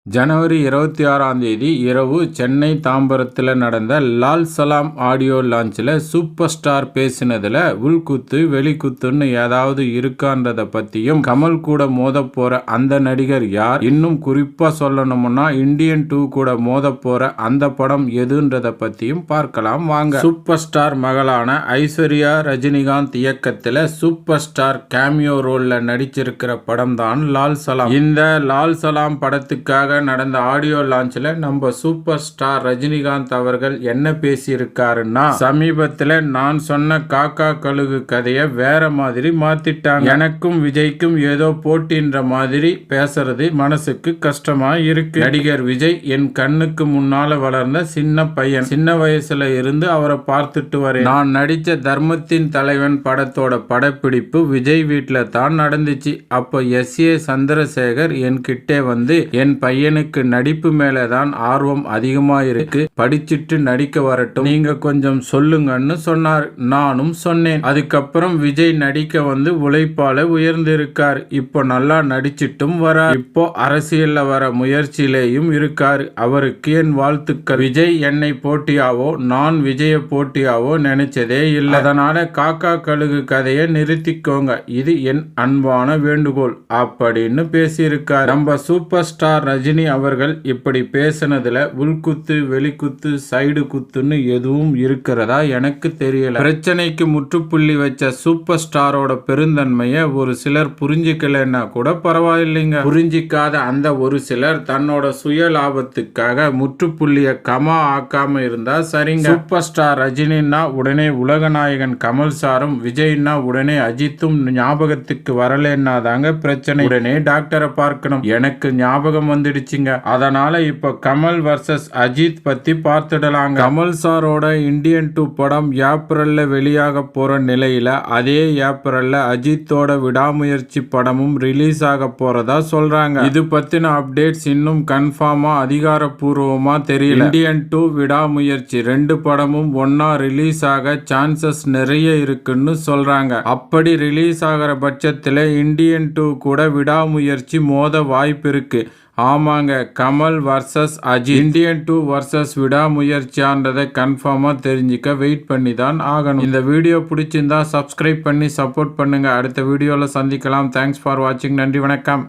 ஜனவரி 26ஆம் தேதி இரவு சென்னை தாம்பரத்தில் நடந்த Lal Salaam audio லான்ச்சில் super star பேசினதுல உள்குத்து வெளிக்குத்துன்னு ஏதாவது இருக்கான்றத பத்தியும், கமல் கூட மோத போற அந்த நடிகர் யார், இன்னும் குறிப்பா சொல்லணும்னா இந்தியன் 2 கூட மோத போற அந்த படம் எதுன்றத பத்தியும் பார்க்கலாம் வாங்க. சூப்பர் ஸ்டார் மகளான ஐஸ்வர்யா ரஜினிகாந்த் இயக்கத்தில் சூப்பர் ஸ்டார் கேமியோ ரோல்ல நடிச்சிருக்கிற படம் தான் லால் சலாம். இந்த லால் சலாம் படத்துக்காக நடந்த ஆடியோ லான்ச்ல நம்ம சூப்பர் ஸ்டார் ரஜினிகாந்த் அவர்கள் என்ன பேசியிருக்காருன்னா, சமீபத்துல நான் சொன்ன காக்கா கழுகு கதையை வேற மாதிரி மாத்திட்டாங்க. எனக்கும் விஜய்க்கும் ஏதோ போட்டின்ற மாதிரி பேசுறது மனசுக்கு கஷ்டமா இருக்கு. நடிகர் விஜய் என் கண்ணுக்கு முன்னால வளர்ந்த சின்ன பையன். சின்ன வயசுல இருந்து அவரை பார்த்துட்டு வரேன். நான் நடிச்ச தர்மத்தின் தலைவன் படத்தோட படப்பிடிப்பு விஜய் வீட்டுல தான் நடந்துச்சு. அப்போ S.A. சந்திரசேகர் என்கிட்டே வந்து, என் பையனுக்கு நடிப்பு மேலதான் ஆர்வம் அதிகமா இருக்கு, படிச்சுட்டு நடிக்க வரட்டும், நீங்க கொஞ்சம் சொல்லுங்கன்னு சொன்னார். நானும் சொன்னேன். அதுக்கப்புறம் விஜய் நடிக்க வந்து உழைப்பால உயர்ந்திருக்கார். இப்போ நல்லா நடிச்சிட்டும் வரார். இப்போ அரசியல்ல வர முயற்சியிலேயும் இருக்காரு. அவருக்கு என் வாழ்த்துக்கள். விஜய் என்னை போட்டியாவோ நான் விஜய போட்டியாவோ நினைச்சதே இல்லை. அதனால காக்கா கழுகு கதையை நிறுத்திக்கோங்க, இது என் அன்பான வேண்டுகோள் அப்படின்னு பேசியிருக்கார். நம்ம சூப்பர் ஸ்டார் ரஜினி அவர்கள் இப்படி பேசினதுல உள்குத்து வெளிக்குத்து சைடு குத்துன்னு எதுவும் இருக்கிறதா எனக்கு தெரியல. பிரச்சனைக்கு முற்றுப்புள்ளி வச்ச சூப்பர் ஸ்டாரோட பெருந்தன்மையை ஒரு சிலர் புரிஞ்சிக்கலன்னா கூட பரவாயில்லைங்க. புரிஞ்சிக்காத அந்த ஒரு சிலர் தன்னோட சுய லாபத்துக்காக முற்றுப்புள்ளிய கமா ஆக்காம இருந்தா சரிங்க. சூப்பர் ஸ்டார் ரஜினின்னா உடனே உலகநாயகன் கமல் சாரும், விஜய்னா உடனே அஜித்தும் ஞாபகத்துக்கு வரலன்னா தாங்க பிரச்சனை. உடனே டாக்டரை பார்க்கணும். எனக்கு ஞாபகம் வந்துடுச்சுங்க. அதனால இப்ப கமல் வர்சஸ் அஜித் பத்தி பார்த்துடலாங்க. கமல் சாரோட இந்தியன் 2 படம் ஏப்ரல்ல வெளியாக போற நிலையில, அதே ஏப்ரல்ல அஜித்தோட விடாமுயற்சி படமும் ரிலீஸ் ஆக போறதா சொல்றாங்க. இது பத்தின அப்டேட்ஸ் இன்னும் கன்ஃபார்மா அதிகாரப்பூர்வமா தெரியல. இந்தியன் 2 விடாமுயற்சி 2 படமும் ஒன்னா ரிலீஸ் ஆக சான்சஸ் நிறைய இருக்குன்னு சொல்றாங்க. அப்படி ரிலீஸ் ஆகிற பட்சத்துல இந்தியன் 2 கூட விடாமுயற்சி மோத வாய்ப்பு இருக்கு. ஆமாங்க, Kamal versus Ajith. Indian 2 versus விடாமுயற்சியான்றதை கன்ஃபார்மா தெரிஞ்சுக்க வெயிட் பண்ணி தான் ஆகணும். இந்த வீடியோ பிடிச்சிருந்தா சப்ஸ்கிரைப் பண்ணி சப்போர்ட் பண்ணுங்க. அடுத்த வீடியோல சந்திக்கலாம். தேங்க்ஸ் ஃபார் வாட்சிங். நன்றி, வணக்கம்.